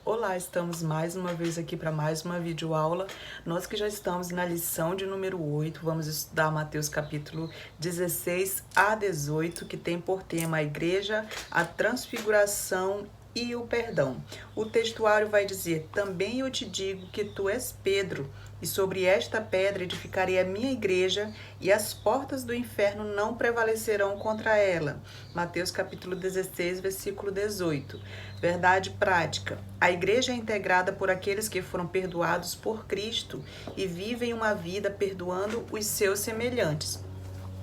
Olá, estamos mais uma vez aqui para mais uma videoaula. Nós que já estamos na lição de número 8, vamos estudar Mateus capítulo 16 a 18, que tem por tema a igreja, a transfiguração e o perdão. O textuário vai dizer: também eu te digo que tu és Pedro, e sobre esta pedra edificarei a minha igreja, e as portas do inferno não prevalecerão contra ela. Mateus capítulo 16, versículo 18. Verdade prática. A igreja é integrada por aqueles que foram perdoados por Cristo e vivem uma vida perdoando os seus semelhantes.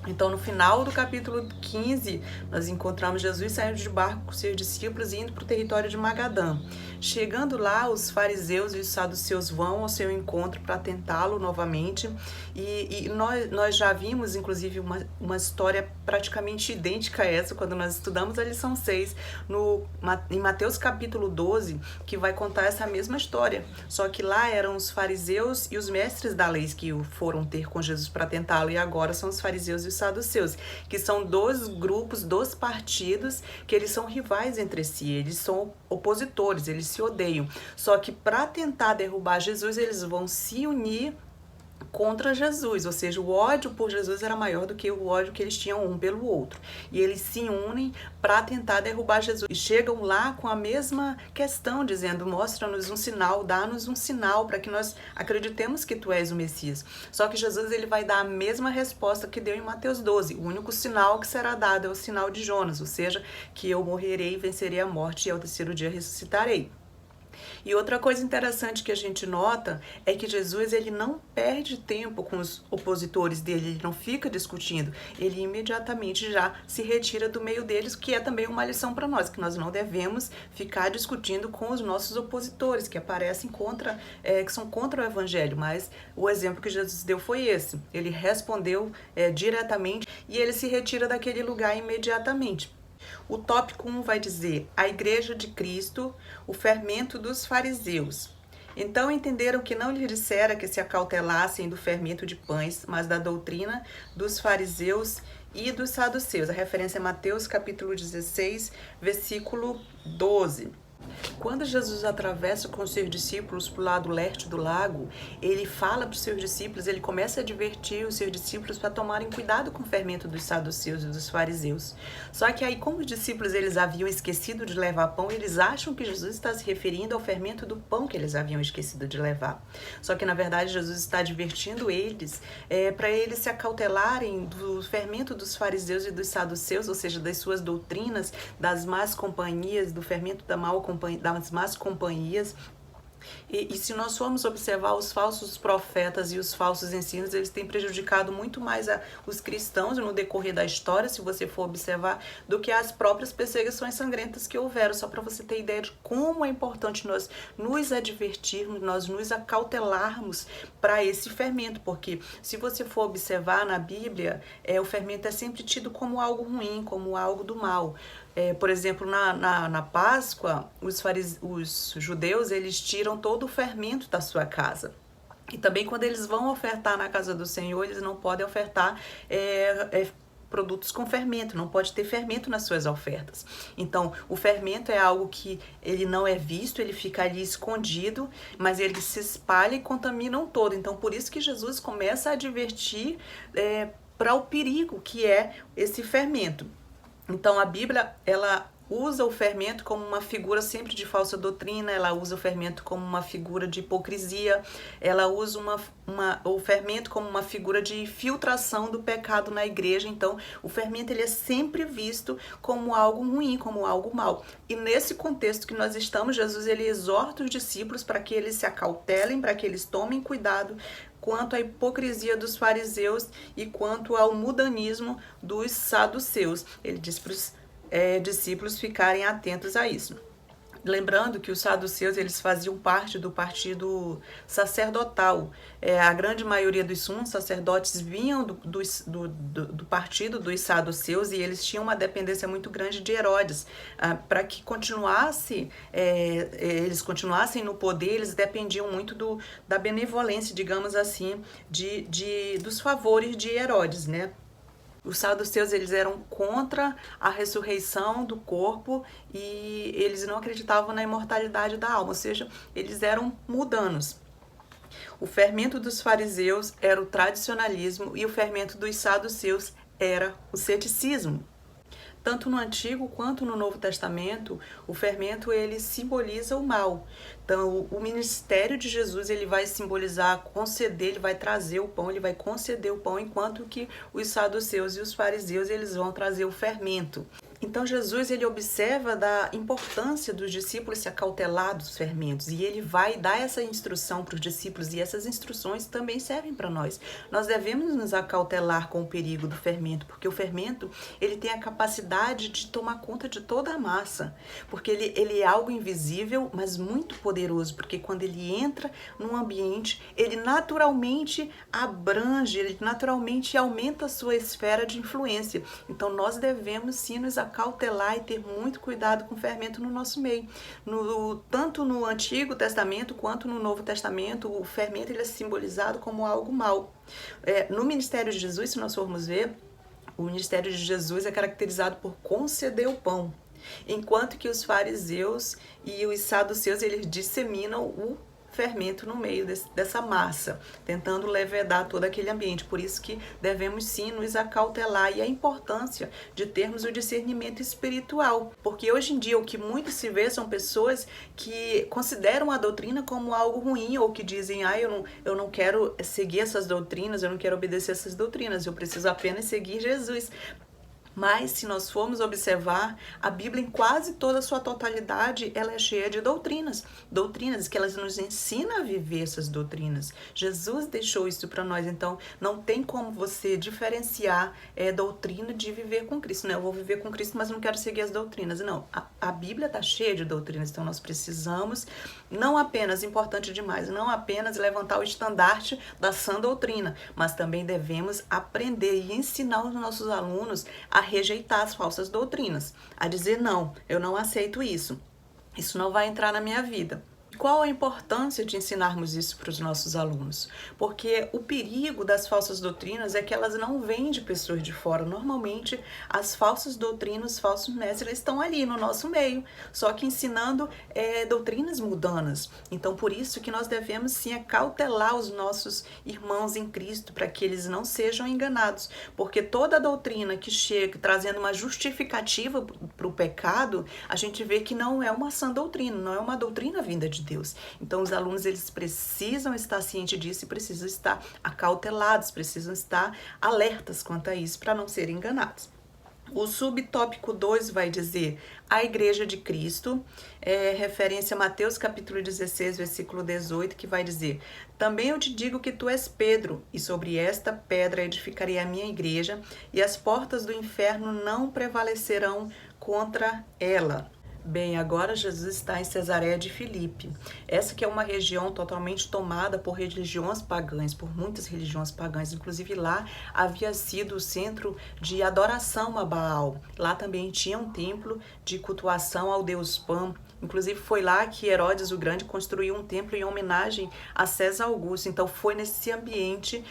Então, no final do capítulo 15, nós encontramos Jesus saindo de barco com seus discípulos e indo para o território de Magadã. Chegando lá, os fariseus e os saduceus vão ao seu encontro para tentá-lo novamente. E nós já vimos, inclusive, uma história praticamente idêntica a essa, quando nós estudamos a lição 6, em Mateus capítulo 12, que vai contar essa mesma história. Só que lá eram os fariseus e os mestres da lei que foram ter com Jesus para tentá-lo, e agora são os fariseus e os saduceus, que são dois grupos, dois partidos, que eles são rivais entre si, eles são opositores, eles se odeiam. Só que para tentar derrubar Jesus, eles vão se unir contra Jesus, ou seja, o ódio por Jesus era maior do que o ódio que eles tinham um pelo outro. E eles se unem para tentar derrubar Jesus. E chegam lá com a mesma questão, dizendo: mostra-nos um sinal, dá-nos um sinal para que nós acreditemos que tu és o Messias. Só que Jesus ele vai dar a mesma resposta que deu em Mateus 12. O único sinal que será dado é o sinal de Jonas, ou seja, que eu morrerei, vencerei a morte e ao terceiro dia ressuscitarei. E outra coisa interessante que a gente nota é que Jesus ele não perde tempo com os opositores dele, ele não fica discutindo, ele imediatamente já se retira do meio deles, que é também uma lição para nós, que nós não devemos ficar discutindo com os nossos opositores, que aparecem contra, que são contra o evangelho, mas o exemplo que Jesus deu foi esse, ele respondeu diretamente e ele se retira daquele lugar imediatamente. O tópico 1 vai dizer: a igreja de Cristo, o fermento dos fariseus. Então entenderam que não lhes dissera que se acautelassem do fermento de pães, mas da doutrina dos fariseus e dos saduceus. A referência é Mateus capítulo 16, versículo 12. Quando Jesus atravessa com os seus discípulos para o lado leste do lago, ele fala para os seus discípulos, ele começa a advertir os seus discípulos para tomarem cuidado com o fermento dos saduceus e dos fariseus. Só que aí, como os discípulos eles haviam esquecido de levar pão, eles acham que Jesus está se referindo ao fermento do pão que eles haviam esquecido de levar. Só que, na verdade, Jesus está advertindo eles para eles se acautelarem do fermento dos fariseus e dos saduceus, ou seja, das suas doutrinas, das más companhias, do fermento das más companhias. E se nós formos observar, os falsos profetas e os falsos ensinos, eles têm prejudicado muito mais os cristãos no decorrer da história, se você for observar, do que as próprias perseguições sangrentas que houveram. Só para você ter ideia de como é importante nós nos advertirmos, nós nos acautelarmos para esse fermento, porque se você for observar na Bíblia, o fermento é sempre tido como algo ruim, como algo do mal. Por exemplo, na Páscoa, os judeus, eles tiram todo o fermento da sua casa. E também quando eles vão ofertar na casa do Senhor, eles não podem ofertar produtos com fermento, não pode ter fermento nas suas ofertas. Então, o fermento é algo que ele não é visto, ele fica ali escondido, mas ele se espalha e contamina um todo. Então, por isso que Jesus começa a advertir para o perigo que é esse fermento. Então, a Bíblia, ela usa o fermento como uma figura sempre de falsa doutrina, ela usa o fermento como uma figura de hipocrisia, ela usa o fermento como uma figura de filtração do pecado na igreja. Então, o fermento ele é sempre visto como algo ruim, como algo mal. E nesse contexto que nós estamos, Jesus ele exorta os discípulos para que eles se acautelem, para que eles tomem cuidado quanto à hipocrisia dos fariseus e quanto ao mudanismo dos saduceus. Ele diz para os discípulos ficarem atentos a isso. Lembrando que os saduceus eles faziam parte do partido sacerdotal. A grande maioria dos sumos sacerdotes vinham do partido dos saduceus, e eles tinham uma dependência muito grande de Herodes. Para que eles continuassem no poder, eles dependiam muito da benevolência, digamos assim, dos favores de Herodes, né? Os saduceus, eles eram contra a ressurreição do corpo e eles não acreditavam na imortalidade da alma, ou seja, eles eram mundanos. O fermento dos fariseus era o tradicionalismo e o fermento dos saduceus era o ceticismo. Tanto no Antigo quanto no Novo Testamento, o fermento ele simboliza o mal. Então, o ministério de Jesus ele vai simbolizar, conceder, ele vai trazer o pão, ele vai conceder o pão, enquanto que os saduceus e os fariseus eles vão trazer o fermento. Então Jesus ele observa da importância dos discípulos se acautelar dos fermentos e ele vai dar essa instrução para os discípulos e essas instruções também servem para nós. Nós devemos nos acautelar com o perigo do fermento, porque o fermento ele tem a capacidade de tomar conta de toda a massa, porque ele é algo invisível, mas muito poderoso, porque quando ele entra num ambiente, ele naturalmente abrange, ele naturalmente aumenta a sua esfera de influência. Então nós devemos sim nos acautelar e ter muito cuidado com o fermento no nosso meio. Tanto no Antigo Testamento quanto no Novo Testamento, o fermento ele é simbolizado como algo mau. No ministério de Jesus, se nós formos ver, o ministério de Jesus é caracterizado por conceder o pão, enquanto que os fariseus e os saduceus eles disseminam o fermento no meio dessa massa, tentando levedar todo aquele ambiente. Por isso que devemos sim nos acautelar e a importância de termos o discernimento espiritual, porque hoje em dia o que muito se vê são pessoas que consideram a doutrina como algo ruim ou que dizem, eu não quero seguir essas doutrinas, eu não quero obedecer essas doutrinas, eu preciso apenas seguir Jesus. Mas se nós formos observar, a Bíblia em quase toda a sua totalidade, ela é cheia de doutrinas que elas nos ensinam a viver essas doutrinas. Jesus deixou isso para nós, então não tem como você diferenciar doutrina de viver com Cristo. Não, eu vou viver com Cristo, mas não quero seguir as doutrinas. Não, a Bíblia está cheia de doutrinas, então nós precisamos, não apenas, importante demais, não apenas levantar o estandarte da sã doutrina, mas também devemos aprender e ensinar os nossos alunos a rejeitar as falsas doutrinas, a dizer não, eu não aceito isso não vai entrar na minha vida. Qual a importância de ensinarmos isso para os nossos alunos? Porque o perigo das falsas doutrinas é que elas não vêm de pessoas de fora. Normalmente, as falsas doutrinas, os falsos mestres, eles estão ali no nosso meio, só que ensinando doutrinas mundanas. Então, por isso que nós devemos sim acautelar os nossos irmãos em Cristo, para que eles não sejam enganados. Porque toda doutrina que chega trazendo uma justificativa para o pecado, a gente vê que não é uma sã doutrina, não é uma doutrina vinda de Deus. Então, os alunos eles precisam estar cientes disso e precisam estar acautelados, precisam estar alertas quanto a isso para não serem enganados. O subtópico 2 vai dizer a Igreja de Cristo, referência a Mateus capítulo 16, versículo 18, que vai dizer: também eu te digo que tu és Pedro, e sobre esta pedra edificarei a minha igreja, e as portas do inferno não prevalecerão contra ela. Bem, agora Jesus está em Cesareia de Filipe. Essa que é uma região totalmente tomada por religiões pagãs, por muitas religiões pagãs. Inclusive lá havia sido o centro de adoração a Baal. Lá também tinha um templo de cultuação ao deus Pan. Inclusive foi lá que Herodes o Grande construiu um templo em homenagem a César Augusto. Então foi nesse ambiente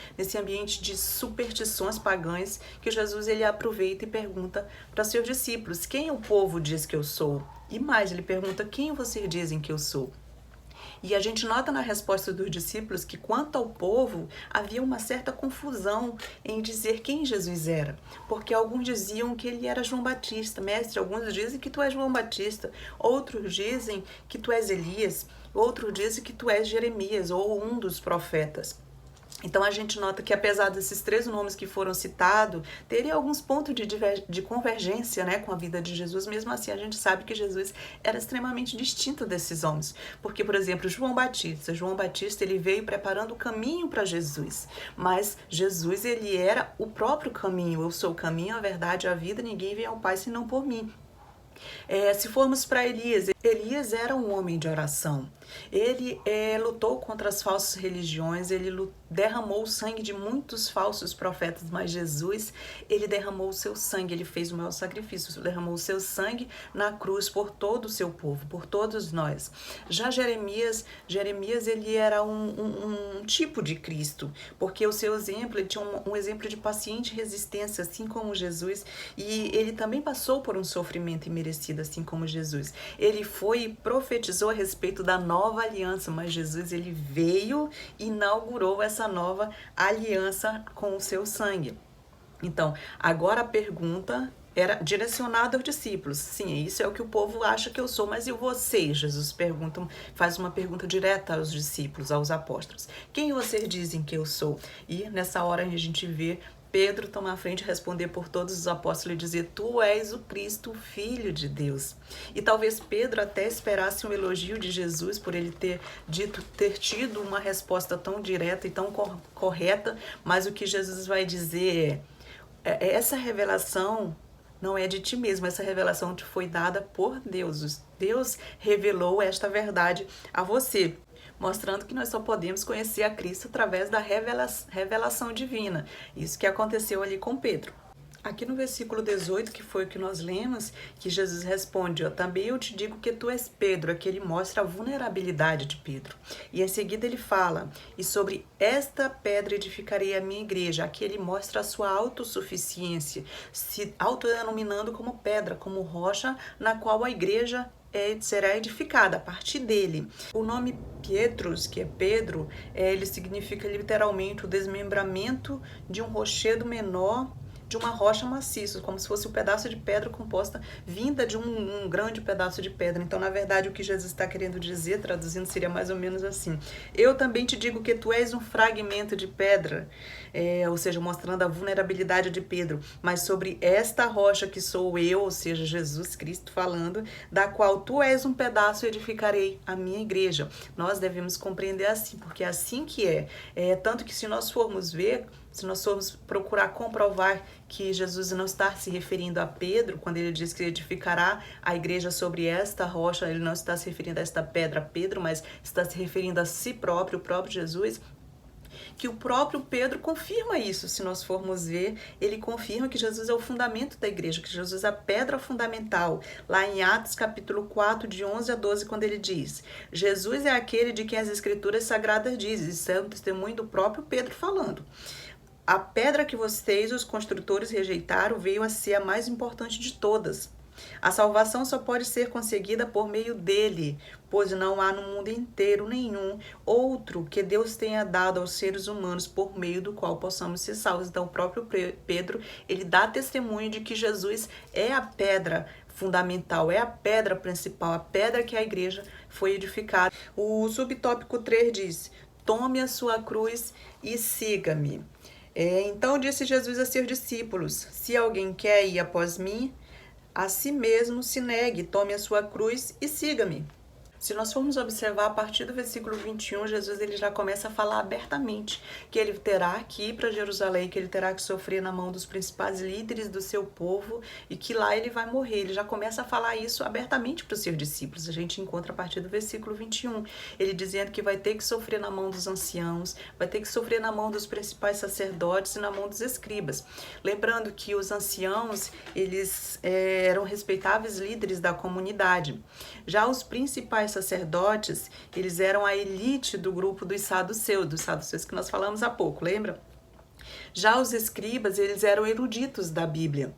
de superstições pagãs que Jesus ele aproveita e pergunta para seus discípulos: quem o povo diz que eu sou? E mais, ele pergunta: quem vocês dizem que eu sou? E a gente nota na resposta dos discípulos que, quanto ao povo, havia uma certa confusão em dizer quem Jesus era. Porque alguns diziam que ele era João Batista. Mestre, alguns dizem que tu és João Batista. Outros dizem que tu és Elias. Outros dizem que tu és Jeremias ou um dos profetas. Então a gente nota que, apesar desses 3 nomes que foram citados, teria alguns pontos de convergência, né, com a vida de Jesus. Mesmo assim, a gente sabe que Jesus era extremamente distinto desses homens. Porque, por exemplo, João Batista ele veio preparando o caminho para Jesus. Mas Jesus, ele era o próprio caminho. Eu sou o caminho, a verdade e a vida. Ninguém vem ao Pai senão por mim. Se formos para Elias, Elias era um homem de oração. Ele lutou contra as falsas religiões, ele derramou o sangue de muitos falsos profetas, mas Jesus, ele derramou o seu sangue, ele fez o maior sacrifício, derramou o seu sangue na cruz por todo o seu povo, por todos nós. Já Jeremias ele era um tipo de Cristo, porque o seu exemplo, ele tinha um exemplo de paciente resistência, assim como Jesus, e ele também passou por um sofrimento imerecido, assim como Jesus. Ele foi e profetizou a respeito da nova aliança, mas Jesus, ele veio e inaugurou essa nova aliança com o seu sangue. Então, agora a pergunta era direcionada aos discípulos. Sim, isso é o que o povo acha que eu sou, mas e vocês? Jesus faz uma pergunta direta aos discípulos, aos apóstolos. Quem vocês dizem que eu sou? E nessa hora a gente vê Pedro tomar a frente e responder por todos os apóstolos e dizer: tu és o Cristo, Filho de Deus. E talvez Pedro até esperasse um elogio de Jesus por ele ter tido uma resposta tão direta e tão correta, mas o que Jesus vai dizer essa revelação não é de ti mesmo, essa revelação te foi dada por Deus. Deus revelou esta verdade a você, mostrando que nós só podemos conhecer a Cristo através da revelação divina. Isso que aconteceu ali com Pedro. Aqui no versículo 18, que foi o que nós lemos, que Jesus responde: também eu te digo que tu és Pedro. Aqui ele mostra a vulnerabilidade de Pedro. E em seguida ele fala: e sobre esta pedra edificarei a minha igreja. Aqui ele mostra a sua autossuficiência, se autodenominando como pedra, como rocha, na qual a igreja será edificada a partir dele. O nome Pietrus, que é Pedro, ele significa literalmente o desmembramento de um rochedo menor de uma rocha maciça, como se fosse um pedaço de pedra composta, vinda de um grande pedaço de pedra. Então, na verdade, o que Jesus está querendo dizer, traduzindo, seria mais ou menos assim: eu também te digo que tu és um fragmento de pedra, ou seja, mostrando a vulnerabilidade de Pedro, mas sobre esta rocha que sou eu, ou seja, Jesus Cristo falando, da qual tu és um pedaço, edificarei a minha igreja. Nós devemos compreender assim, porque é assim que tanto que se nós formos procurar comprovar que Jesus não está se referindo a Pedro, quando ele diz que edificará a igreja sobre esta rocha, ele não está se referindo a esta pedra Pedro, mas está se referindo a si próprio, o próprio Jesus, que o próprio Pedro confirma isso. Se nós formos ver, ele confirma que Jesus é o fundamento da igreja, que Jesus é a pedra fundamental. Lá em Atos capítulo 4, de 11 a 12, quando ele diz: Jesus é aquele de quem as escrituras sagradas dizem. Isso é um testemunho do próprio Pedro falando. A pedra que vocês, os construtores, rejeitaram, veio a ser a mais importante de todas. A salvação só pode ser conseguida por meio dele, pois não há no mundo inteiro nenhum outro que Deus tenha dado aos seres humanos por meio do qual possamos ser salvos. Então, o próprio Pedro, ele dá testemunho de que Jesus é a pedra fundamental, é a pedra principal, a pedra que a igreja foi edificada. O subtópico 3 diz: tome a sua cruz e siga-me. Então disse Jesus a seus discípulos: se alguém quer ir após mim, a si mesmo se negue, tome a sua cruz e siga-me. Se nós formos observar a partir do versículo 21, Jesus ele já começa a falar abertamente que ele terá que ir para Jerusalém, que ele terá que sofrer na mão dos principais líderes do seu povo e que lá ele vai morrer. Ele já começa a falar isso abertamente para os seus discípulos. A gente encontra a partir do versículo 21, ele dizendo que vai ter que sofrer na mão dos anciãos, vai ter que sofrer na mão dos principais sacerdotes e na mão dos escribas. Lembrando que os anciãos, eles eram respeitáveis líderes da comunidade. Já os principais sacerdotes, eles eram a elite do grupo dos saduceus que nós falamos há pouco, lembra? Já os escribas, eles eram eruditos da Bíblia.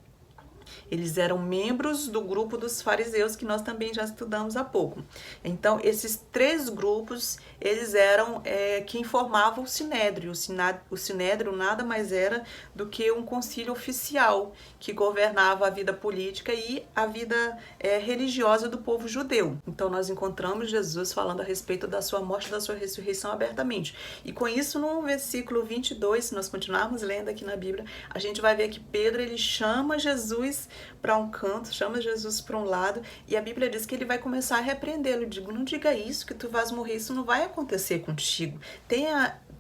Eles eram membros do grupo dos fariseus, que nós também já estudamos há pouco. Então, esses três grupos, eles eram quem formavam o Sinédrio. O Sinédrio nada mais era do que um concílio oficial que governava a vida política e a vida religiosa do povo judeu. Então, nós encontramos Jesus falando a respeito da sua morte e da sua ressurreição abertamente. E com isso, no versículo 22, se nós continuarmos lendo aqui na Bíblia, a gente vai ver que Pedro, ele chama Jesus para um canto, chama Jesus para um lado, e a Bíblia diz que ele vai começar a repreendê-lo. Não diga isso, que tu vais morrer, isso não vai acontecer contigo.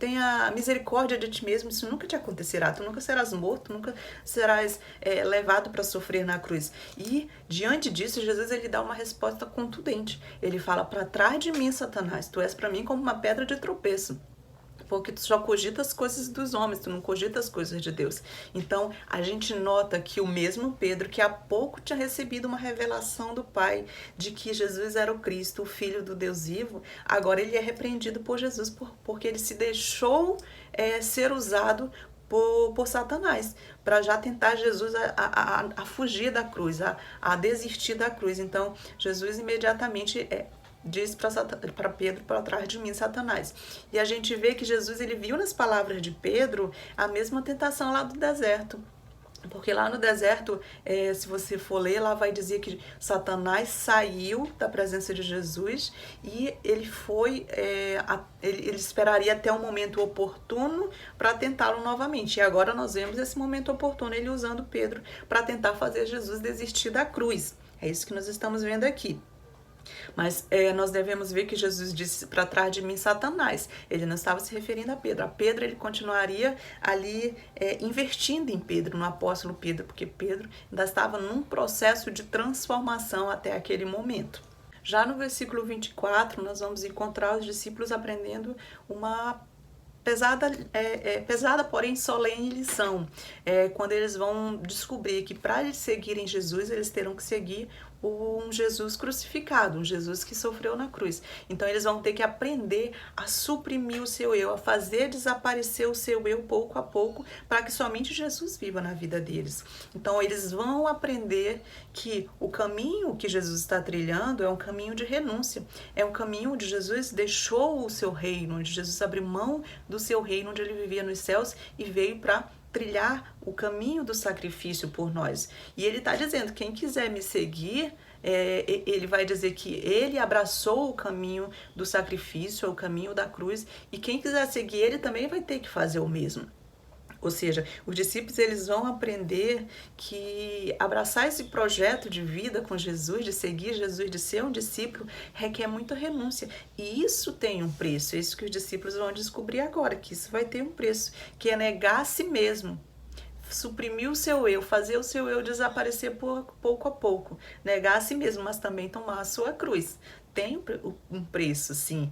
tenha misericórdia de ti mesmo, isso nunca te acontecerá, tu nunca serás morto, nunca serás levado para sofrer na cruz. E diante disso, Jesus ele dá uma resposta contundente. Ele fala: para trás de mim, Satanás, tu és para mim como uma pedra de tropeço, porque tu só cogita as coisas dos homens, tu não cogita as coisas de Deus. Então, a gente nota que o mesmo Pedro, que há pouco tinha recebido uma revelação do Pai de que Jesus era o Cristo, o Filho do Deus vivo, agora ele é repreendido por Jesus porque ele se deixou ser usado por Satanás, para já tentar Jesus a fugir da cruz, a desistir da cruz. Então, Jesus imediatamente diz para Pedro: para trás de mim, Satanás. E a gente vê que Jesus ele viu nas palavras de Pedro a mesma tentação lá do deserto. Porque lá no deserto, se você for ler, lá vai dizer que Satanás saiu da presença de Jesus e ele foi, ele esperaria até um momento oportuno para tentá-lo novamente. E agora nós vemos esse momento oportuno, ele usando Pedro para tentar fazer Jesus desistir da cruz. É isso que nós estamos vendo aqui. Mas nós devemos ver que Jesus disse: para trás de mim, Satanás. Ele não estava se referindo a Pedro. A Pedro ele continuaria ali investindo em Pedro, no apóstolo Pedro, porque Pedro ainda estava num processo de transformação até aquele momento. Já no versículo 24, nós vamos encontrar os discípulos aprendendo uma pesada, porém solene lição, quando eles vão descobrir que para eles seguirem Jesus, eles terão que seguir um Jesus crucificado, um Jesus que sofreu na cruz. Então eles vão ter que aprender a suprimir o seu eu, a fazer desaparecer o seu eu pouco a pouco, para que somente Jesus viva na vida deles. Então eles vão aprender que o caminho que Jesus está trilhando é um caminho de renúncia, é um caminho onde Jesus deixou o seu reino, onde Jesus abriu mão do seu reino, onde ele vivia nos céus e veio para trilhar o caminho do sacrifício por nós. E ele está dizendo: quem quiser me seguir, ele vai dizer que ele abraçou o caminho do sacrifício, o caminho da cruz, e quem quiser seguir ele também vai ter que fazer o mesmo. Ou seja, os discípulos eles vão aprender que abraçar esse projeto de vida com Jesus, de seguir Jesus, de ser um discípulo, requer muita renúncia. E isso tem um preço, é isso que os discípulos vão descobrir agora, que isso vai ter um preço, que é negar a si mesmo, suprimir o seu eu, fazer o seu eu desaparecer pouco a pouco, negar a si mesmo, mas também tomar a sua cruz. Tem um preço, sim,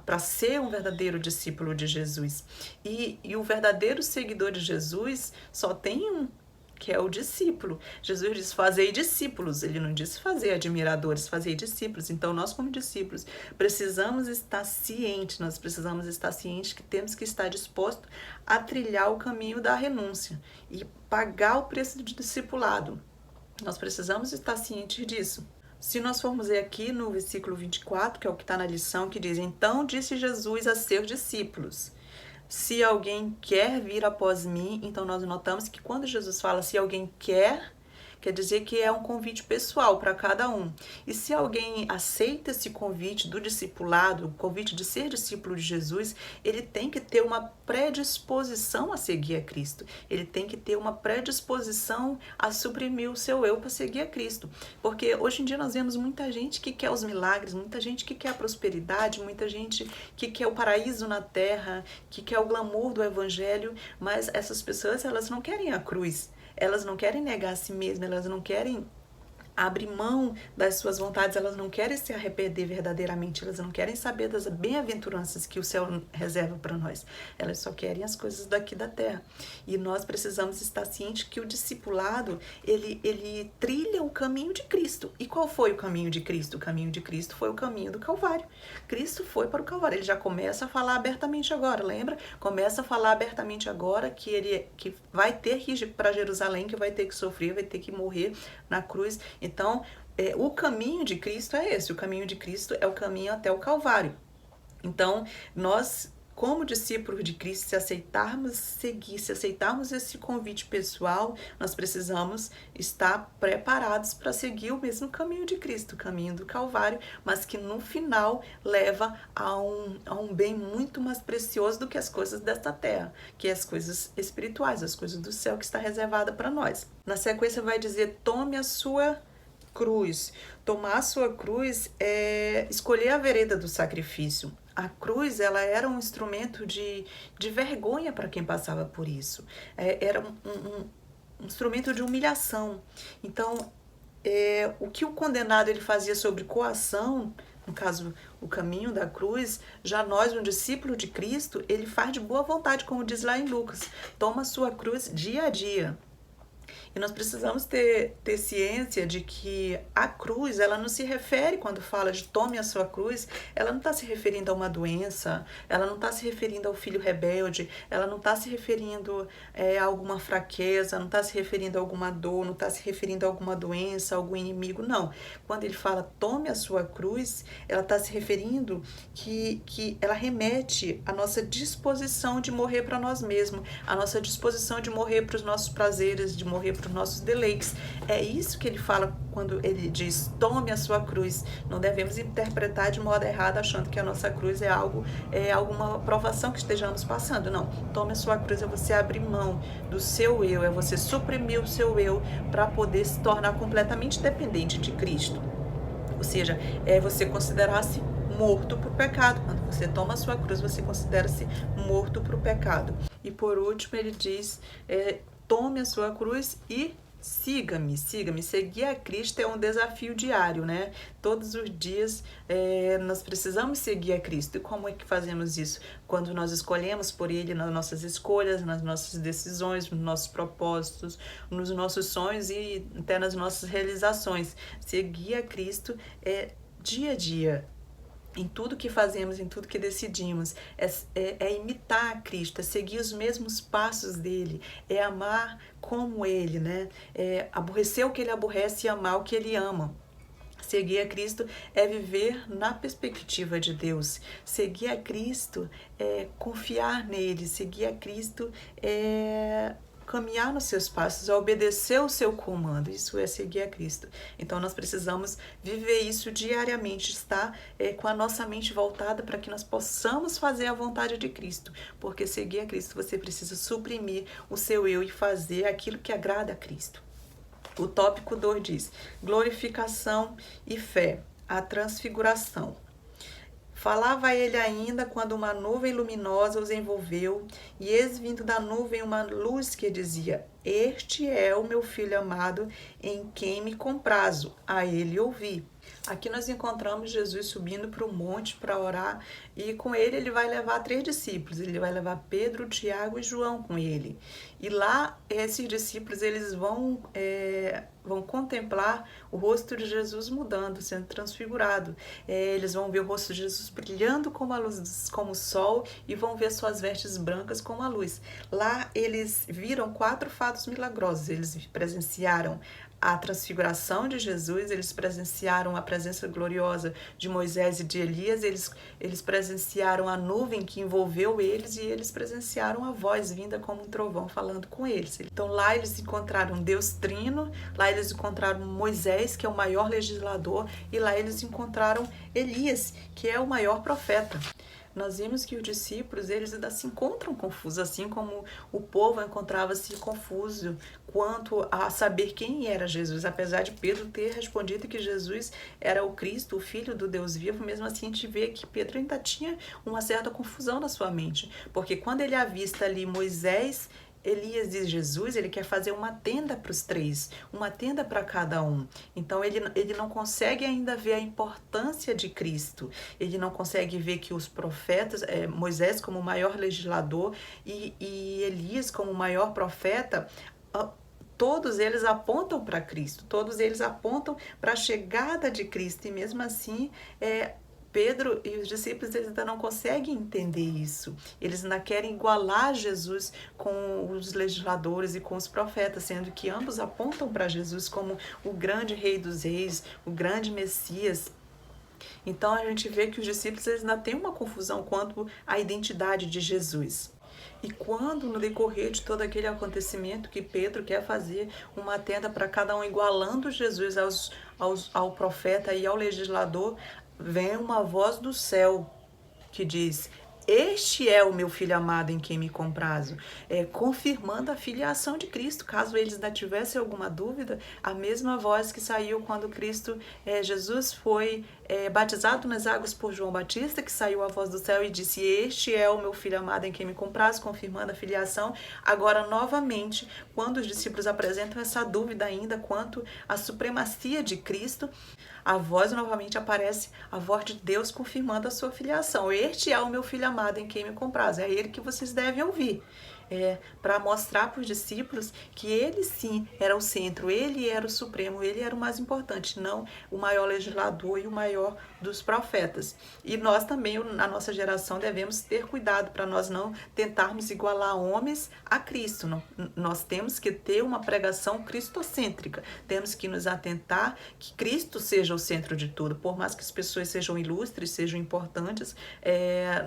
para ser um verdadeiro discípulo de Jesus. E o verdadeiro seguidor de Jesus só tem um, que é o discípulo. Jesus diz: fazei discípulos. Ele não disse fazer admiradores, fazei discípulos. Então nós, como discípulos, precisamos estar cientes, que temos que estar dispostos a trilhar o caminho da renúncia e pagar o preço do discipulado. Nós precisamos estar cientes disso. Se nós formos ver aqui no versículo 24, que é o que está na lição, que diz: então disse Jesus a seus discípulos: se alguém quer vir após mim. Então nós notamos que quando Jesus fala se alguém quer dizer que é um convite pessoal para cada um. E se alguém aceita esse convite do discipulado, o convite de ser discípulo de Jesus, ele tem que ter uma predisposição a seguir a Cristo. Ele tem que ter uma predisposição a suprimir o seu eu para seguir a Cristo. Porque hoje em dia nós vemos muita gente que quer os milagres, muita gente que quer a prosperidade, muita gente que quer o paraíso na terra, que quer o glamour do evangelho, mas essas pessoas, elas não querem a cruz. Elas não querem negar a si mesmas, elas não querem abrir mão das suas vontades, elas não querem se arrepender verdadeiramente, elas não querem saber das bem-aventuranças que o céu reserva para nós. Elas só querem as coisas daqui da terra. E nós precisamos estar cientes que o discipulado, ele trilha o caminho de Cristo. E qual foi o caminho de Cristo? O caminho de Cristo foi o caminho do Calvário. Cristo foi para o Calvário. Ele já começa a falar abertamente agora, lembra? Começa a falar abertamente agora que vai ter que ir para Jerusalém, que vai ter que sofrer, vai ter que morrer na cruz. Então, o caminho de Cristo é esse, o caminho de Cristo é o caminho até o Calvário. Então, nós, como discípulos de Cristo, se aceitarmos seguir, se aceitarmos esse convite pessoal, nós precisamos estar preparados para seguir o mesmo caminho de Cristo, o caminho do Calvário, mas que no final leva a um bem muito mais precioso do que as coisas desta terra, que é as coisas espirituais, as coisas do céu que está reservada para nós. Na sequência vai dizer: tome a sua cruz. Tomar a sua cruz é escolher a vereda do sacrifício. A cruz, ela era um instrumento de vergonha para quem passava por isso. Era um instrumento de humilhação. Então, o que o condenado ele fazia sobre coação, no caso, o caminho da cruz, já nós, um discípulo de Cristo, ele faz de boa vontade, como diz lá em Lucas. Toma a sua cruz dia a dia. E nós precisamos ter ciência de que a cruz, ela não se refere, quando fala de tome a sua cruz, ela não está se referindo a uma doença, ela não está se referindo ao filho rebelde, ela não está se referindo a alguma fraqueza, não está se referindo a alguma dor, não está se referindo a alguma doença, a algum inimigo, não. Quando ele fala tome a sua cruz, ela está se referindo que ela remete à nossa disposição de morrer para nós mesmos, a nossa disposição de morrer para os nossos prazeres, de morrer para os nossos deleites. É isso que ele fala quando ele diz tome a sua cruz. Não devemos interpretar de modo errado achando que a nossa cruz é alguma provação que estejamos passando. Não, tome a sua cruz é você abrir mão do seu eu, é você suprimir o seu eu para poder se tornar completamente dependente de Cristo. Ou seja, é você considerar-se morto para o pecado. Quando você toma a sua cruz, você considera-se morto para o pecado. E por último ele diz, tome a sua cruz e siga-me. Seguir a Cristo é um desafio diário, né? Todos os dias nós precisamos seguir a Cristo. E como é que fazemos isso? Quando nós escolhemos por Ele nas nossas escolhas, nas nossas decisões, nos nossos propósitos, nos nossos sonhos e até nas nossas realizações. Seguir a Cristo dia a dia. Em tudo que fazemos, em tudo que decidimos, é imitar a Cristo, é seguir os mesmos passos dele, é amar como ele, né? É aborrecer o que ele aborrece e amar o que ele ama. Seguir a Cristo é viver na perspectiva de Deus. Seguir a Cristo é confiar nele. Seguir a Cristo é caminhar nos seus passos, a obedecer o seu comando. Isso é seguir a Cristo. Então nós precisamos viver isso diariamente, estar com a nossa mente voltada para que nós possamos fazer a vontade de Cristo. Porque seguir a Cristo você precisa suprimir o seu eu e fazer aquilo que agrada a Cristo. O tópico 2 diz, glorificação e fé, a transfiguração. Falava ele ainda quando uma nuvem luminosa os envolveu, e eis vindo da nuvem uma luz que dizia, este é o meu filho amado, em quem me comprazo, a ele ouvi. Aqui nós encontramos Jesus subindo para o monte para orar, e com ele vai levar 3 discípulos, ele vai levar Pedro, Tiago e João com ele. E lá esses discípulos eles vão contemplar o rosto de Jesus mudando, sendo transfigurado. Eles vão ver o rosto de Jesus brilhando como a luz, como o sol, e vão ver suas vestes brancas como a luz. Lá eles viram 4 fatos milagrosos, eles presenciaram a transfiguração de Jesus, eles presenciaram a presença gloriosa de Moisés e de Elias, eles presenciaram a nuvem que envolveu eles e eles presenciaram a voz vinda como um trovão falando com eles. Então lá eles encontraram Deus Trino, lá eles encontraram Moisés, que é o maior legislador, e lá eles encontraram Elias, que é o maior profeta. Nós vimos que os discípulos, eles ainda se encontram confusos, assim como o povo encontrava-se confuso quanto a saber quem era Jesus. Apesar de Pedro ter respondido que Jesus era o Cristo, o Filho do Deus vivo, mesmo assim a gente vê que Pedro ainda tinha uma certa confusão na sua mente, porque quando ele avista ali Moisés, Elias e Jesus, ele quer fazer uma tenda para os 3, uma tenda para cada um. Então ele não consegue ainda ver a importância de Cristo, ele não consegue ver que os profetas, Moisés como o maior legislador e Elias como o maior profeta, todos eles apontam para Cristo, todos eles apontam para a chegada de Cristo, e mesmo assim Pedro e os discípulos eles ainda não conseguem entender isso. Eles ainda querem igualar Jesus com os legisladores e com os profetas, sendo que ambos apontam para Jesus como o grande Rei dos Reis, o grande Messias. Então a gente vê que os discípulos eles ainda têm uma confusão quanto à identidade de Jesus. E quando, no decorrer de todo aquele acontecimento que Pedro quer fazer uma tenda para cada um, igualando Jesus ao profeta e ao legislador, vem uma voz do céu que diz, Este é o meu filho amado em quem me comprazo, confirmando a filiação de Cristo. Caso eles ainda tivessem alguma dúvida, a mesma voz que saiu quando Jesus foi batizado nas águas por João Batista, que saiu a voz do céu e disse: este é o meu filho amado em quem me comprazo, confirmando a filiação. Agora, novamente, quando os discípulos apresentam essa dúvida ainda quanto à supremacia de Cristo, a voz novamente aparece, a voz de Deus confirmando a sua filiação. Este é o meu filho amado em quem me comprazo. É ele que vocês devem ouvir. Para mostrar para os discípulos que ele sim era o centro, ele era o supremo, ele era o mais importante, não o maior legislador e o maior dos profetas. E nós também, na nossa geração, devemos ter cuidado para nós não tentarmos igualar homens a Cristo. Não, nós temos que ter uma pregação cristocêntrica, temos que nos atentar que Cristo seja o centro de tudo, por mais que as pessoas sejam ilustres, sejam importantes,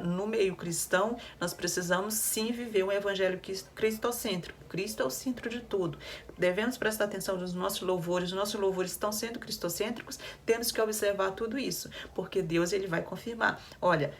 no meio cristão, nós precisamos sim viver um evangelho cristocêntrico. Cristo é o centro de tudo. Devemos prestar atenção nos nossos louvores. Os nossos louvores estão sendo cristocêntricos. Temos que observar tudo isso, porque Deus ele vai confirmar. Olha,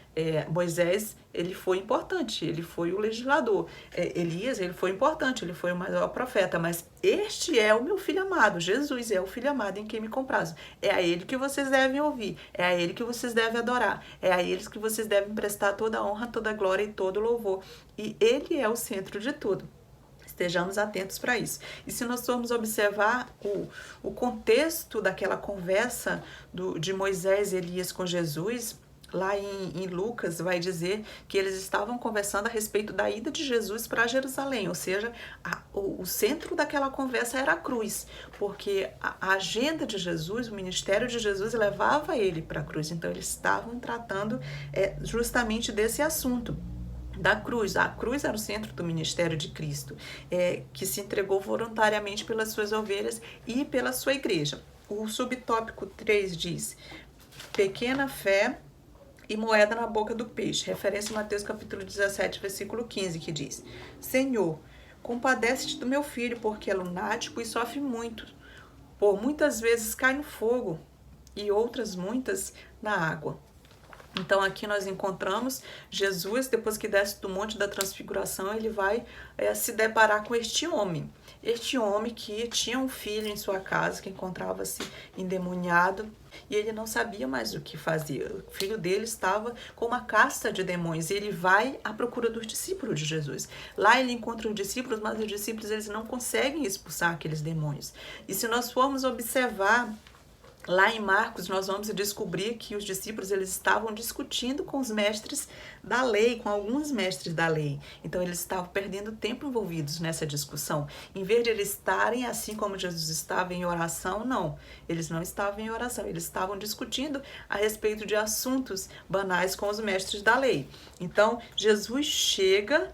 Moisés ele foi importante, ele foi o legislador. Elias ele foi importante, ele foi o maior profeta. Mas este é o meu filho amado. Jesus é o filho amado em quem me comprazo. É a ele que vocês devem ouvir. É a ele que vocês devem adorar. É a eles que vocês devem prestar toda a honra, toda a glória e todo o louvor. E ele é o centro de tudo. Estejamos atentos para isso. E se nós formos observar o contexto daquela conversa de Moisés e Elias com Jesus, lá em Lucas vai dizer que eles estavam conversando a respeito da ida de Jesus para Jerusalém, ou seja, o centro daquela conversa era a cruz, porque a agenda de Jesus, o ministério de Jesus levava ele para a cruz, então eles estavam tratando justamente desse assunto. Da cruz. A cruz era o centro do ministério de Cristo, que se entregou voluntariamente pelas suas ovelhas e pela sua igreja. O subtópico 3 diz: pequena fé e moeda na boca do peixe. Referência a Mateus capítulo 17, versículo 15, que diz: Senhor, compadece-te do meu filho, porque é lunático e sofre muito. Por muitas vezes cai no fogo e outras muitas na água. Então aqui nós encontramos Jesus, depois que desce do Monte da Transfiguração, ele vai se deparar com este homem que tinha um filho em sua casa, que encontrava-se endemoniado, e ele não sabia mais o que fazer. O filho dele estava com uma casta de demônios, e ele vai à procura dos discípulos de Jesus. Lá ele encontra os discípulos, mas os discípulos eles não conseguem expulsar aqueles demônios. E se nós formos observar, lá em Marcos, nós vamos descobrir que os discípulos eles estavam discutindo com os mestres da lei, com alguns mestres da lei. Então, eles estavam perdendo tempo envolvidos nessa discussão. Em vez de eles estarem, assim como Jesus estava, em oração, não. Eles não estavam em oração, eles estavam discutindo a respeito de assuntos banais com os mestres da lei. Então, Jesus chega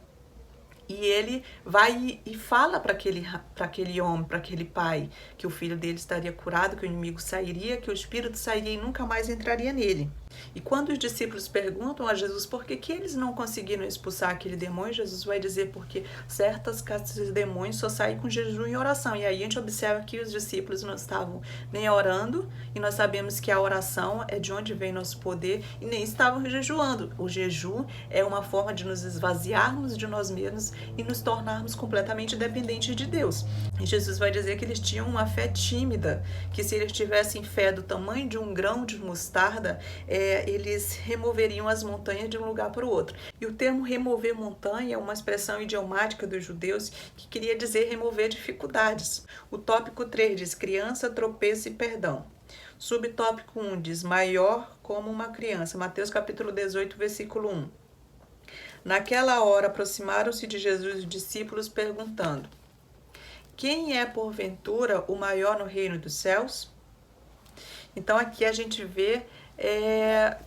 e ele vai e fala para aquele homem, para aquele pai, que o filho dele estaria curado, que o inimigo sairia, que o espírito sairia e nunca mais entraria nele. E quando os discípulos perguntam a Jesus por que eles não conseguiram expulsar aquele demônio, Jesus vai dizer porque certas castas de demônios só saem com jejum e oração. E aí a gente observa que os discípulos não estavam nem orando, e nós sabemos que a oração é de onde vem nosso poder, e nem estavam jejuando. O jejum é uma forma de nos esvaziarmos de nós mesmos e nos tornarmos completamente dependentes de Deus. E Jesus vai dizer que eles tinham uma fé tímida, que se eles tivessem fé do tamanho de um grão de mostarda, eles removeriam as montanhas de um lugar para o outro. E o termo remover montanha é uma expressão idiomática dos judeus que queria dizer remover dificuldades. O tópico 3 diz criança, tropeço e perdão. Subtópico 1 diz maior como uma criança. Mateus capítulo 18, versículo 1. Naquela hora aproximaram-se de Jesus os discípulos perguntando: quem é porventura o maior no reino dos céus? Então aqui a gente vê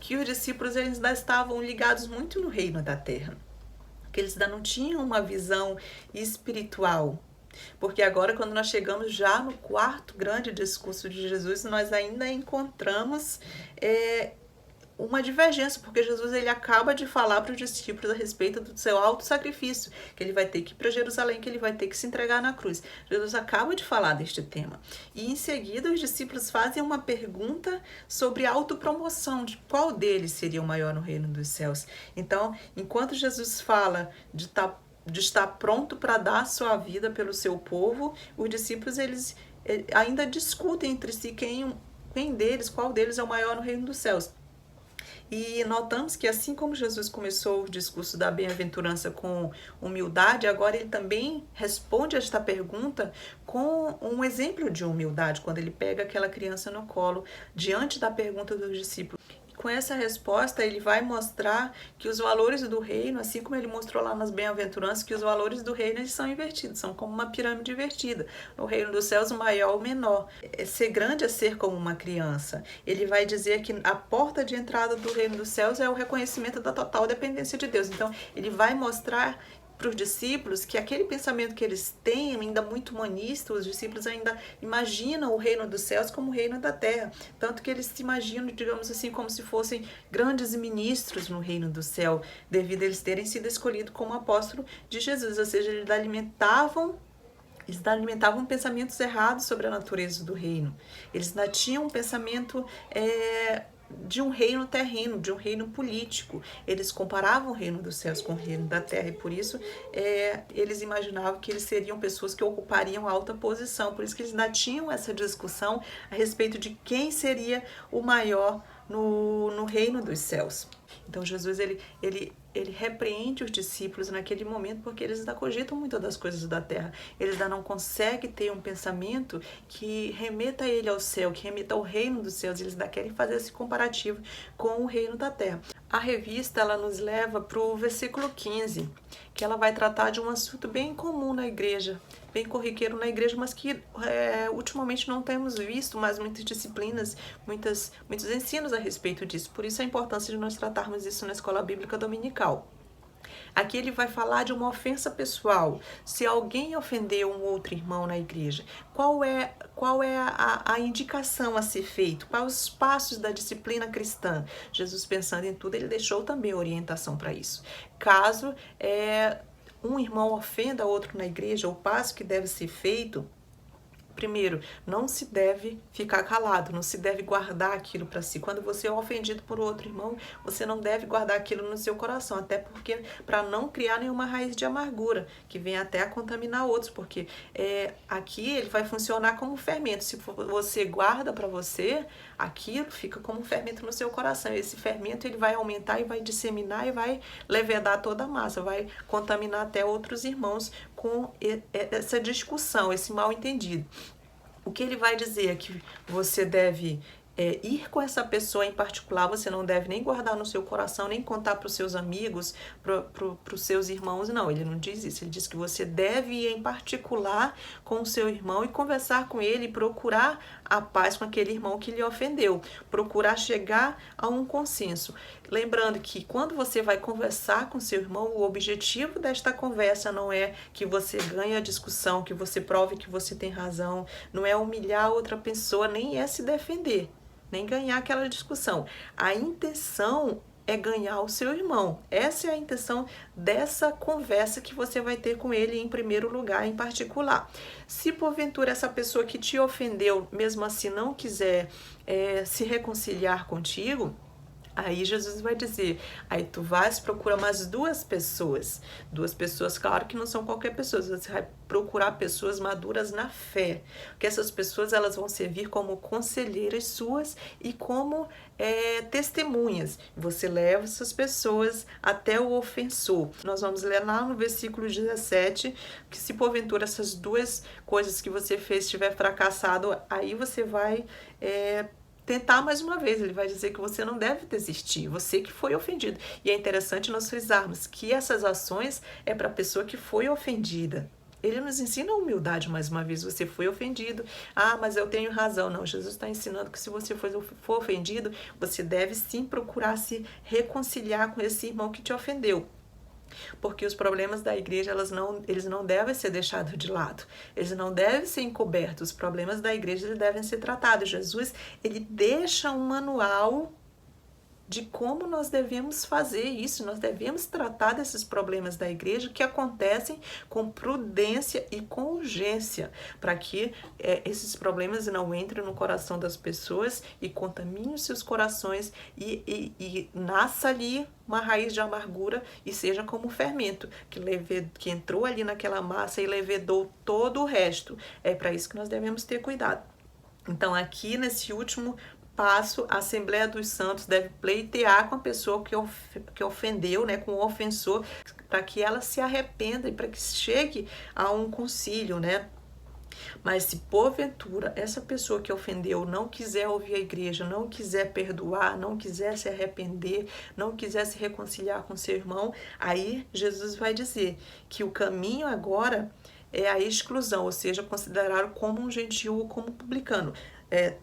que os discípulos eles ainda estavam ligados muito no reino da terra, que eles ainda não tinham uma visão espiritual, porque agora quando nós chegamos já no quarto grande discurso de Jesus, nós ainda encontramos uma divergência, porque Jesus ele acaba de falar para os discípulos a respeito do seu auto-sacrifício, que ele vai ter que ir para Jerusalém, que ele vai ter que se entregar na cruz. Jesus acaba de falar deste tema. E em seguida os discípulos fazem uma pergunta sobre autopromoção, de qual deles seria o maior no reino dos céus. Então, enquanto Jesus fala de estar pronto para dar a sua vida pelo seu povo, os discípulos eles ainda discutem entre si qual deles é o maior no reino dos céus. E notamos que assim como Jesus começou o discurso da bem-aventurança com humildade, agora ele também responde a esta pergunta com um exemplo de humildade, quando ele pega aquela criança no colo, diante da pergunta dos discípulos. Com essa resposta, ele vai mostrar que os valores do reino, assim como ele mostrou lá nas bem-aventuranças, que os valores do reino eles são invertidos, são como uma pirâmide invertida. No reino dos céus, o maior, o menor. Ser grande é ser como uma criança. Ele vai dizer que a porta de entrada do reino dos céus é o reconhecimento da total dependência de Deus. Então, ele vai mostrar para os discípulos que aquele pensamento que eles têm, ainda muito humanista, os discípulos ainda imaginam o reino dos céus como o reino da terra, tanto que eles se imaginam, digamos assim, como se fossem grandes ministros no reino do céu, devido a eles terem sido escolhidos como apóstolo de Jesus, ou seja, eles alimentavam pensamentos errados sobre a natureza do reino. Eles ainda tinham um pensamento de um reino terreno, de um reino político. Eles comparavam o reino dos céus com o reino da terra e por isso eles imaginavam que eles seriam pessoas que ocupariam alta posição. Por isso que eles ainda tinham essa discussão a respeito de quem seria o maior no reino dos céus. Então Jesus ele repreende os discípulos naquele momento porque eles ainda cogitam muito das coisas da terra. Eles ainda não conseguem ter um pensamento que remeta ele ao céu, que remeta ao reino dos céus. Eles ainda querem fazer esse comparativo com o reino da terra. A revista ela nos leva para o versículo 15, que ela vai tratar de um assunto bem comum na igreja, bem corriqueiro na igreja, mas que ultimamente não temos visto mais muitas disciplinas, muitos ensinos a respeito disso. Por isso a importância de nós tratarmos isso na escola bíblica dominical. Aqui ele vai falar de uma ofensa pessoal. Se alguém ofendeu um outro irmão na igreja, qual é a indicação a ser feito? Quais os passos da disciplina cristã? Jesus, pensando em tudo, ele deixou também orientação para isso. Caso um irmão ofenda outro na igreja, o passo que deve ser feito, primeiro, não se deve ficar calado, não se deve guardar aquilo para si. Quando você é ofendido por outro irmão, você não deve guardar aquilo no seu coração, até porque para não criar nenhuma raiz de amargura, que venha até a contaminar outros, porque aqui ele vai funcionar como fermento. Se você guarda para você, aquilo fica como um fermento no seu coração. Esse fermento ele vai aumentar e vai disseminar e vai levedar toda a massa, vai contaminar até outros irmãos com essa discussão, esse mal entendido. O que ele vai dizer é que você deve ir com essa pessoa em particular, você não deve nem guardar no seu coração, nem contar para os seus amigos, para os seus irmãos, não, ele não diz isso, ele diz que você deve ir em particular com o seu irmão e conversar com ele, procurar a paz com aquele irmão que lhe ofendeu, procurar chegar a um consenso. Lembrando que quando você vai conversar com seu irmão, o objetivo desta conversa não é que você ganhe a discussão, que você prove que você tem razão, não é humilhar outra pessoa, nem é se defender, nem ganhar aquela discussão. A intenção é ganhar o seu irmão. Essa é a intenção dessa conversa que você vai ter com ele em primeiro lugar, em particular. Se porventura essa pessoa que te ofendeu, mesmo assim não quiser se reconciliar contigo, aí Jesus vai dizer, aí tu vais procurar mais duas pessoas, claro que não são qualquer pessoa, você vai procurar pessoas maduras na fé, porque essas pessoas elas vão servir como conselheiras suas e como testemunhas. Você leva essas pessoas até o ofensor. Nós vamos ler lá no versículo 17, que se porventura essas duas coisas que você fez estiver fracassado, aí você vai tentar mais uma vez. Ele vai dizer que você não deve desistir, você que foi ofendido. E é interessante nós frisarmos que essas ações é para a pessoa que foi ofendida. Ele nos ensina a humildade mais uma vez. Você foi ofendido, mas eu tenho razão. Não, Jesus está ensinando que se você for ofendido, você deve sim procurar se reconciliar com esse irmão que te ofendeu. Porque os problemas da igreja, eles não devem ser deixados de lado. Eles não devem ser encobertos. Os problemas da igreja eles devem ser tratados. Jesus, ele deixa um manual de como nós devemos fazer isso, nós devemos tratar desses problemas da igreja que acontecem com prudência e com urgência, para que esses problemas não entrem no coração das pessoas e contaminem os seus corações e nasça ali uma raiz de amargura e seja como um fermento que entrou ali naquela massa e levedou todo o resto. É para isso que nós devemos ter cuidado. Então, aqui nesse último passo, a Assembleia dos Santos deve pleitear com a pessoa que ofendeu, né, com o ofensor, para que ela se arrependa e para que chegue a um concílio, né? Mas se porventura essa pessoa que ofendeu não quiser ouvir a igreja, não quiser perdoar, não quiser se arrepender, não quiser se reconciliar com seu irmão, aí Jesus vai dizer que o caminho agora é a exclusão, ou seja, considerá-lo como um gentio ou como um publicano.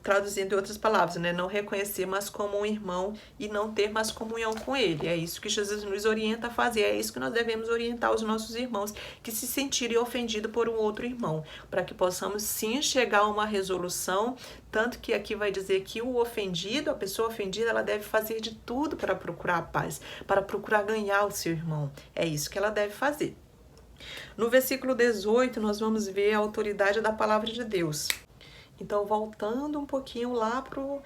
Traduzindo em outras palavras, né? Não reconhecer mais como um irmão e não ter mais comunhão com ele. É isso que Jesus nos orienta a fazer, é isso que nós devemos orientar os nossos irmãos que se sentirem ofendidos por um outro irmão, para que possamos sim chegar a uma resolução, tanto que aqui vai dizer que o ofendido, a pessoa ofendida, ela deve fazer de tudo para procurar a paz, para procurar ganhar o seu irmão. É isso que ela deve fazer. No versículo 18, nós vamos ver a autoridade da palavra de Deus. Então, voltando um pouquinho lá para o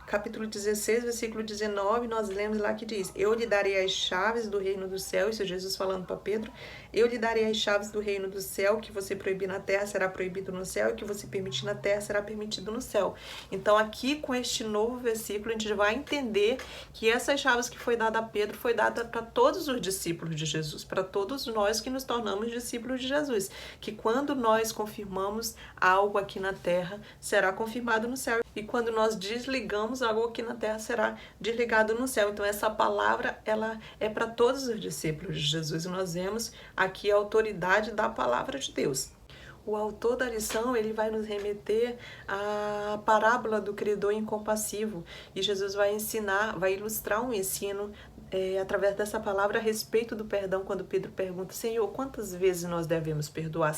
capítulo 16, versículo 19, nós lemos lá que diz: eu lhe darei as chaves do reino do céu, isso é Jesus falando para Pedro, eu lhe darei as chaves do reino do céu, que você proibir na terra será proibido no céu, e que você permitir na terra será permitido no céu. Então aqui com este novo versículo a gente vai entender que essas chaves que foi dada a Pedro foi dada para todos os discípulos de Jesus, para todos nós que nos tornamos discípulos de Jesus, que quando nós confirmamos algo aqui na terra, será confirmado no céu, e quando nós desligamos algo aqui na terra, será desligado no céu. Então essa palavra, ela é para todos os discípulos de Jesus, e nós vemos aqui a autoridade da palavra de Deus. O autor da lição, ele vai nos remeter à parábola do credor incompassivo, e Jesus vai ensinar, vai ilustrar um ensino através dessa palavra a respeito do perdão, quando Pedro pergunta: Senhor, quantas vezes nós devemos perdoar?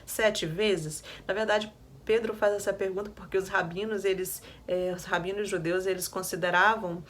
7 vezes? Na verdade, Pedro faz essa pergunta porque os rabinos judeus, eles consideravam,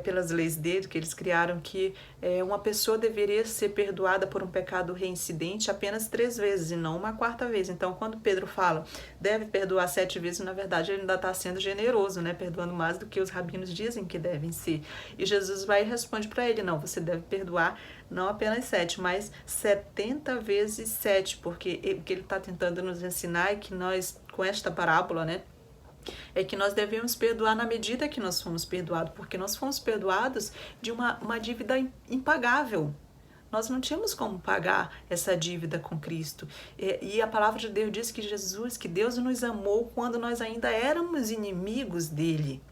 pelas leis dele, que eles criaram, que uma pessoa deveria ser perdoada por um pecado reincidente apenas 3 vezes e não uma 4ª vez. Então, quando Pedro fala, deve perdoar 7 vezes, na verdade, ele ainda está sendo generoso, né? Perdoando mais do que os rabinos dizem que devem ser. E Jesus vai e responde para ele: não, você deve perdoar não apenas 7, mas 70 vezes 7, porque o que ele está tentando nos ensinar é que nós, com esta parábola, né, é que nós devemos perdoar na medida que nós fomos perdoados, porque nós fomos perdoados de uma dívida impagável. Nós não tínhamos como pagar essa dívida com Cristo. E a palavra de Deus diz que Deus nos amou quando nós ainda éramos inimigos dele.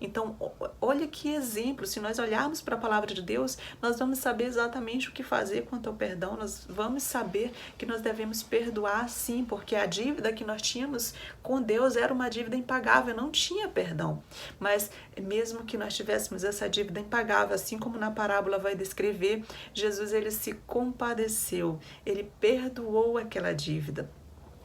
Então, olha que exemplo, se nós olharmos para a palavra de Deus, nós vamos saber exatamente o que fazer quanto ao perdão, nós vamos saber que nós devemos perdoar sim, porque a dívida que nós tínhamos com Deus era uma dívida impagável, não tinha perdão. Mas mesmo que nós tivéssemos essa dívida impagável, assim como na parábola vai descrever, Jesus, ele se compadeceu, ele perdoou aquela dívida.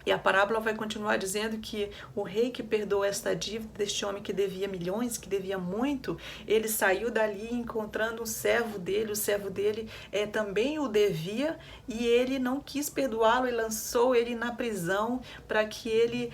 E a parábola vai continuar dizendo que o rei que perdoou esta dívida deste homem que devia milhões, que devia muito, ele saiu dali encontrando um servo dele, o servo dele também o devia, e ele não quis perdoá-lo e lançou ele na prisão para que ele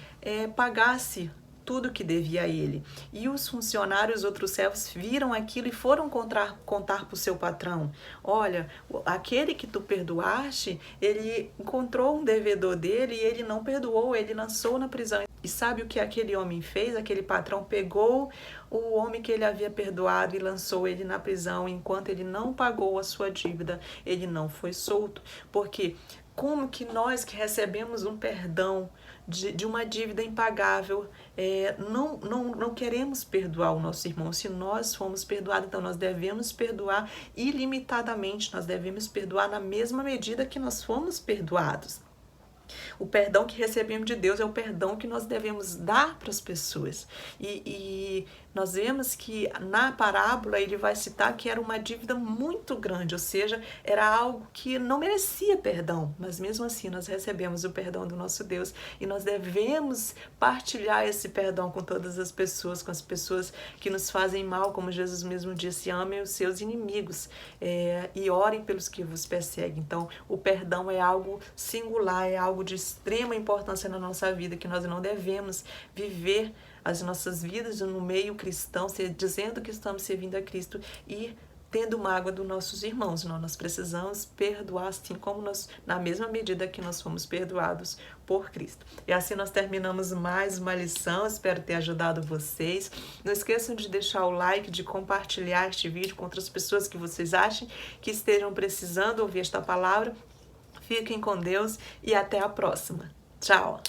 pagasse tudo que devia a ele. E os funcionários, outros servos, viram aquilo e foram contar para o seu patrão: olha, aquele que tu perdoaste, ele encontrou um devedor dele e ele não perdoou, ele lançou na prisão. E sabe o que aquele homem fez? Aquele patrão pegou o homem que ele havia perdoado e lançou ele na prisão. Enquanto ele não pagou a sua dívida, ele não foi solto. Porque como que nós que recebemos um perdão de uma dívida impagável, não queremos perdoar o nosso irmão? Se nós fomos perdoados, então nós devemos perdoar ilimitadamente, nós devemos perdoar na mesma medida que nós fomos perdoados. O perdão que recebemos de Deus é o perdão que nós devemos dar para as pessoas. E nós vemos que na parábola ele vai citar que era uma dívida muito grande, ou seja, era algo que não merecia perdão, mas mesmo assim nós recebemos o perdão do nosso Deus e nós devemos partilhar esse perdão com todas as pessoas, com as pessoas que nos fazem mal, como Jesus mesmo disse: amem os seus inimigos e orem pelos que vos perseguem. Então, o perdão é algo singular, é algo de extrema importância na nossa vida, que nós não devemos viver as nossas vidas no meio cristão, dizendo que estamos servindo a Cristo e tendo mágoa dos nossos irmãos. Não, nós precisamos perdoar assim como nós, na mesma medida que nós fomos perdoados por Cristo. E assim nós terminamos mais uma lição, espero ter ajudado vocês. Não esqueçam de deixar o like, de compartilhar este vídeo com outras pessoas que vocês achem que estejam precisando ouvir esta palavra. Fiquem com Deus e até a próxima. Tchau!